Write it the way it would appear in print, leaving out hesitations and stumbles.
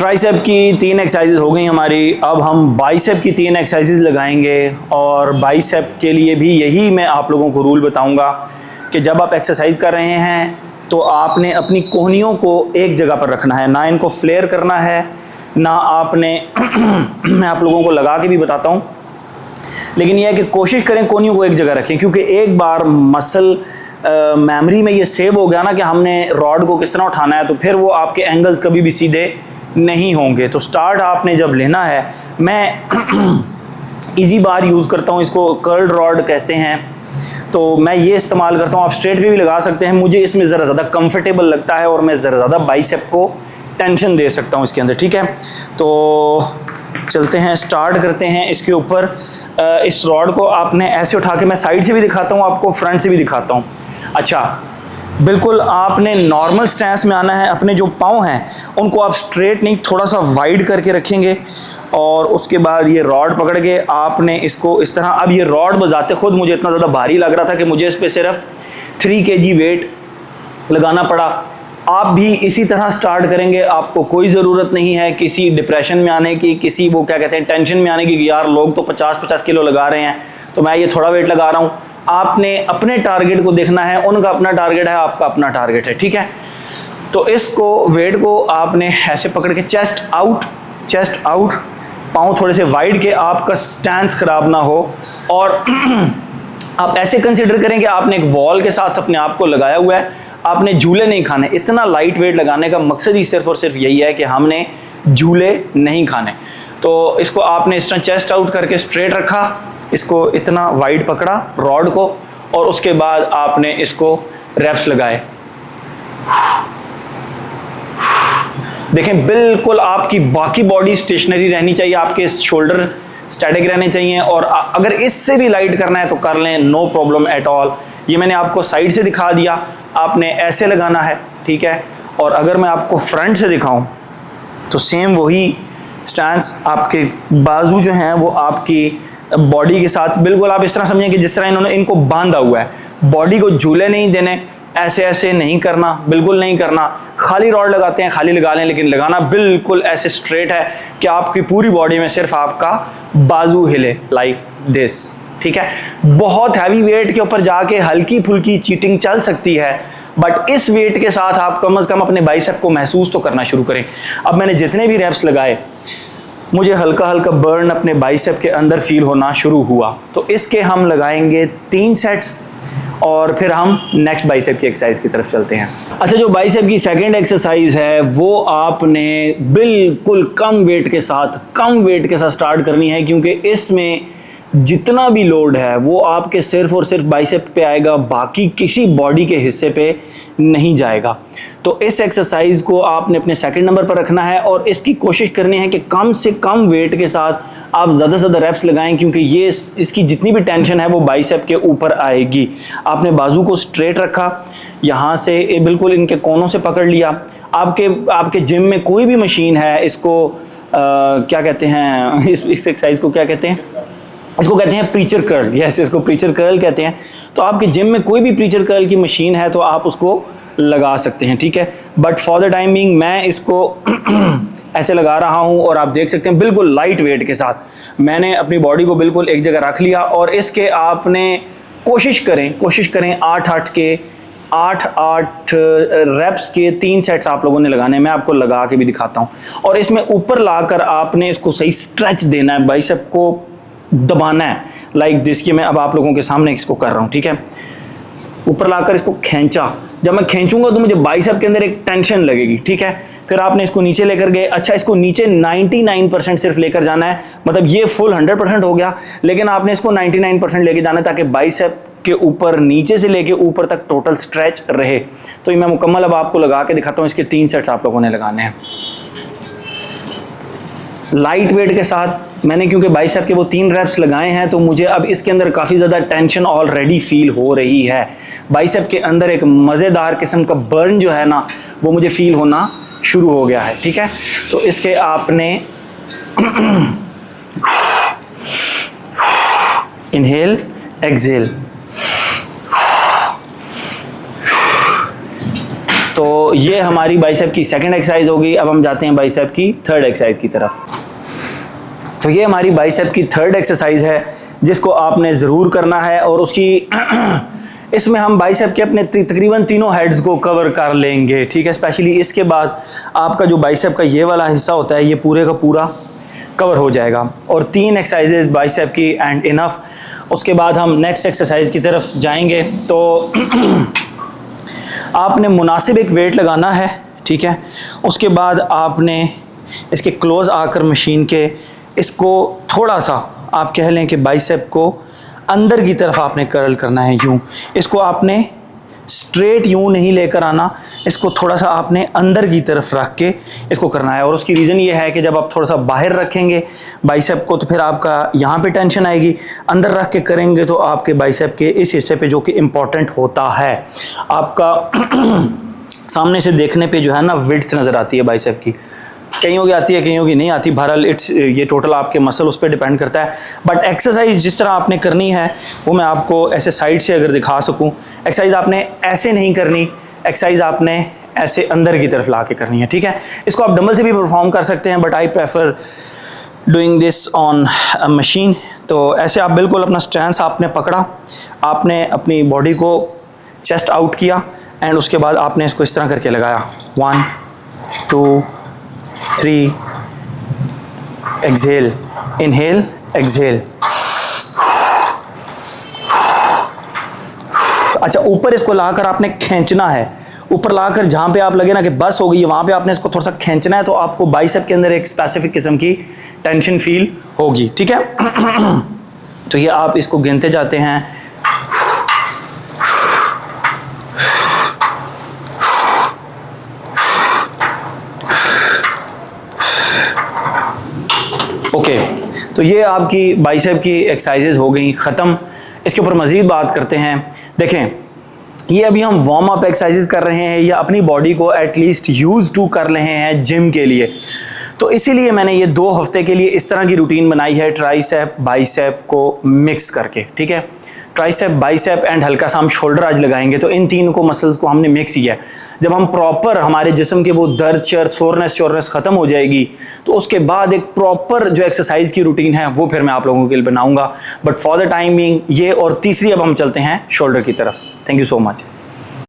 Tricep की 3 exercises हो गई हमारी। अब हम बाइसेप की 3 एक्सरसाइजेज लगाएंगे और बाइसेप के लिए भी यही मैं आप लोगों को रूल बताऊंगा कि जब आप एक्सरसाइज कर रहे हैं तो आपने अपनी कोहनियों को एक जगह पर रखना है, ना इनको फ्लेयर करना है, ना आपने मैं आप लोगों को लगा के भी बताता हूँ, लेकिन यह है कि कोशिश करें कोहनियों को एक जगह रखें, क्योंकि एक बार मसल मेमोरी में ये सेव हो गया ना कि हमने रॉड को किस तरह उठाना है, तो फिर वो आपके एंगल्स कभी भी सीधे नहीं होंगे। तो स्टार्ट आपने जब लेना है, मैं इजी बार यूज़ करता हूँ, इसको कर्ल्ड रॉड कहते हैं, तो मैं ये इस्तेमाल करता हूँ। आप स्ट्रेट पे भी लगा सकते हैं, मुझे इसमें ज़रा ज़्यादा कंफर्टेबल लगता है और मैं ज़रा ज़्यादा बाइसेप को टेंशन दे सकता हूँ इसके अंदर, ठीक है। तो चलते हैं, स्टार्ट करते हैं। इसके ऊपर इस रॉड को आपने ऐसे उठा के, मैं साइड से भी दिखाता हूँ आपको, फ्रंट से भी दिखाता हूँ। अच्छा, बिल्कुल आपने नॉर्मल स्टैंस में आना है। अपने जो पाँव हैं उनको आप स्ट्रेट नहीं, थोड़ा सा वाइड करके रखेंगे और उसके बाद ये रॉड पकड़ के आपने इसको इस तरह। अब ये रॉड बजाते खुद मुझे इतना ज़्यादा भारी लग रहा था कि मुझे इस पर सिर्फ 3 kg वेट लगाना पड़ा। आप भी इसी तरह स्टार्ट करेंगे, आपको कोई ज़रूरत नहीं है किसी डिप्रेशन में आने की, किसी वो क्या कहते हैं टेंशन में आने की कि यार लोग तो 50-50 किलो लगा रहे हैं तो मैं ये थोड़ा वेट लगा रहा हूँ। आपने अपने टारगेट को देखना है, उनका अपना टारगेट है, आपका अपना टारगेट है, ठीक है। तो इसको वेट को आपने ऐसे पकड़ के चेस्ट आउट, पाँव थोड़े से वाइड के, आपका स्टैंस खराब ना हो। और आप ऐसे कंसीडर करें कि आपने एक वॉल के साथ अपने आप को लगाया हुआ है, आपने झूले नहीं खाने। इतना लाइट वेट लगाने का मकसद ही सिर्फ और सिर्फ यही है कि हमने झूले नहीं खाने। तो इसको आपने इस तरह चेस्ट आउट करके स्ट्रेट रखा, इसको इतना वाइड पकड़ा रॉड को, और उसके बाद आपने इसको रेप्स लगाए। देखें, बिल्कुल आपकी बाकी बॉडी स्टेशनरी रहनी चाहिए, आपके शोल्डर स्टैटिक रहने चाहिए, और अगर इससे भी लाइट करना है तो कर लें, नो प्रॉब्लम एट ऑल। ये मैंने आपको साइड से दिखा दिया, आपने ऐसे लगाना है, ठीक है। और अगर मैं आपको फ्रंट से दिखाऊं तो सेम वही स्टैंस, आपके बाजू जो हैं वो आपकी बॉडी के साथ बिल्कुल आप इस तरह समझें कि जिस तरह इन्होंने इनको बांधा हुआ है। बॉडी को झूले नहीं देने, ऐसे ऐसे नहीं करना, बिल्कुल नहीं करना। खाली रॉड लगाते हैं, खाली लगा लें, लेकिन लगाना बिल्कुल ऐसे स्ट्रेट है कि आपकी पूरी बॉडी में सिर्फ आपका बाजू हिले, लाइक दिस, ठीक है। बहुत हैवी वेट के ऊपर जाके हल्की फुल्की चीटिंग चल सकती है, बट इस वेट के साथ आप कम से कम अपने बाइसेप को महसूस तो करना शुरू करें। अब मैंने जितने भी रेप्स लगाए, मुझे हल्का हल्का बर्न अपने बाइसेप के अंदर फील होना शुरू हुआ। तो इसके हम लगाएंगे 3 सेट्स और फिर हम नेक्स्ट बाइसेप की एक्सरसाइज की तरफ चलते हैं। अच्छा, जो बाइसेप की सेकंड एक्सरसाइज है वो आपने बिल्कुल कम वेट के साथ स्टार्ट करनी है, क्योंकि इसमें जितना भी लोड है वो आपके सिर्फ और सिर्फ बाइसेप पे आएगा, बाकी किसी बॉडी के हिस्से पे नहीं जाएगा। तो इस एक्सरसाइज को आपने अपने सेकंड नंबर पर रखना है और इसकी कोशिश करनी है कि कम से कम वेट के साथ आप ज़्यादा से ज़्यादा रेप्स लगाएं, क्योंकि ये इसकी जितनी भी टेंशन है वो बाइसेप के ऊपर आएगी। आपने बाजू को स्ट्रेट रखा, यहाँ से बिल्कुल इनके कोनों से पकड़ लिया। आपके जिम में कोई भी मशीन है, इसको क्या कहते हैं, इस एक्सरसाइज को क्या कहते हैं, इसको कहते हैं प्रीचर कर्ल। यस, इसको प्रीचर कर्ल कहते हैं। तो आपके जिम में कोई भी प्रीचर कर्ल की मशीन है तो आप उसको लगा सकते हैं, ठीक है। But for the time being मैं इसको ऐसे लगा रहा हूं और आप देख सकते हैं बिल्कुल लाइट वेट के साथ मैंने अपनी बॉडी को बिल्कुल एक जगह रख लिया। और इसके आपने कोशिश करें 8 रेप्स के 3 सेट्स आप लोगों ने लगाने हैं। मैं आपको लगा के भी दिखाता हूं। और इसमें ऊपर लाकर आपने इसको सही स्ट्रेच देना है, बाइसेप को दबाना है, लाइक दिस। कि मैं अब आप लोगों के सामने इसको कर रहा हूं, ठीक है। ऊपर लाकर इसको खींचा, जब मैं खींचूंगा तो मुझे बाइसेप के अंदर एक टेंशन लगेगी, ठीक है। फिर आपने इसको नीचे लेकर गए। अच्छा, इसको नीचे 99% सिर्फ लेकर जाना है, मतलब ये फुल 100% हो गया, लेकिन आपने इसको 99% लेके जाना है ताकि बाइसेप के ऊपर नीचे से लेके ऊपर तक टोटल स्ट्रेच रहे। तो ये मैं मुकम्मल अब आपको लगा के दिखाता हूँ। इसके 3 सेट्स आप लोगों ने लगाने हैं लाइट वेट के साथ। मैंने क्योंकि बाइसेप के वो 3 रेप्स लगाए हैं तो मुझे अब इसके अंदर काफ़ी ज़्यादा टेंशन ऑलरेडी फील हो रही है। बाइसेप के अंदर एक मज़ेदार किस्म का बर्न जो है ना वो मुझे फील होना शुरू हो गया है, ठीक है। तो इसके आपने इनहेल एक्सहेल, तो ये हमारी बाइसेप की सेकंड एक्सरसाइज होगी। अब हम जाते हैं बाइसेप की थर्ड एक्सरसाइज की तरफ। तो ये हमारी बाइसेप की थर्ड एक्सरसाइज है जिसको आपने ज़रूर करना है, और उसकी इसमें हम बाइसेप के अपने तकरीबन तीनों हेड्स को कवर कर लेंगे, ठीक है। स्पेशली इसके बाद आपका जो बाइसेप का ये वाला हिस्सा होता है ये पूरे का पूरा कवर हो जाएगा। और 3 एक्सरसाइजेज बाइसेप की एंड इनफ। उसके बाद हम नेक्स्ट एक्सरसाइज की तरफ जाएंगे। तो आपने मुनासिब एक वेट लगाना है, ठीक है। उसके बाद आपने इसके क्लोज आकर मशीन के इसको थोड़ा सा आप कह लें कि बाइसेप को अंदर की तरफ आपने कर्ल करना है, यूँ। इसको आपने स्ट्रेट यूँ नहीं लेकर आना, इसको थोड़ा सा आपने अंदर की तरफ रख के इसको करना है। और उसकी रीज़न ये है कि जब आप थोड़ा सा बाहर रखेंगे बाइसेप को तो फिर आपका यहाँ पे टेंशन आएगी, अंदर रख के करेंगे तो आपके बाइसेप के इस हिस्से पे जो कि इम्पॉर्टेंट होता है, आपका सामने से देखने पे जो है ना विड्थ नज़र आती है बाइसेप की, कईयों की आती है कईयों की नहीं आती। बहरहाल ये टोटल आपके मसल उस पर डिपेंड करता है। बट एक्सरसाइज जिस तरह आपने करनी है वो मैं आपको ऐसे साइड से अगर दिखा सकूं, एक्सरसाइज आपने ऐसे नहीं करनी, एक्सरसाइज आपने ऐसे अंदर की तरफ ला के करनी है, ठीक है। इसको आप डंबल से भी परफॉर्म कर सकते हैं, but I prefer doing this on a machine. तो ऐसे आप बिल्कुल अपना स्टैंस आपने पकड़ा, आपने अपनी बॉडी को चेस्ट आउट किया एंड उसके बाद आपने इसको इस तरह करके लगाया, 1 2 3, एक्सहेल, इनहेल, एक्सहेल। अच्छा, ऊपर इसको लाकर आपने खींचना है, ऊपर लाकर जहाँ पे आप लगे ना कि बस हो गई है वहाँ पे आपने इसको थोड़ा सा खींचना है, तो आपको बाइसेप के अंदर एक स्पेसिफिक किस्म की टेंशन फील होगी, ठीक है। तो ये आप इसको गिनते जाते हैं। ओके, तो ये आपकी बाइसेप की एक्सरसाइजेज हो गई ख़त्म। इसके ऊपर मज़ीद बात करते हैं। देखें, ये अभी हम वार्म अप एक्सरसाइजेज कर रहे हैं या अपनी बॉडी को एटलीस्ट यूज़ टू कर रहे हैं जिम के लिए। तो इसीलिए मैंने ये 2 हफ्ते के लिए इस तरह की रूटीन बनाई है, ट्राइसेप बाइसेप को मिक्स करके, ठीक है। ट्राइसेप बाइसेप एंड हल्का सा हम शोल्डर आज लगाएंगे। तो इन 3 को मसल्स को हमने मिक्स किया है। जब हम प्रॉपर हमारे जिस्म के वो दर्द शोरनेस ख़त्म हो जाएगी तो उसके बाद एक प्रॉपर जो एक्सरसाइज की रूटीन है वो फिर मैं आप लोगों के लिए बनाऊंगा। बट फॉर द टाइमिंग ये, और तीसरी अब हम चलते हैं शोल्डर की तरफ। Thank you so much.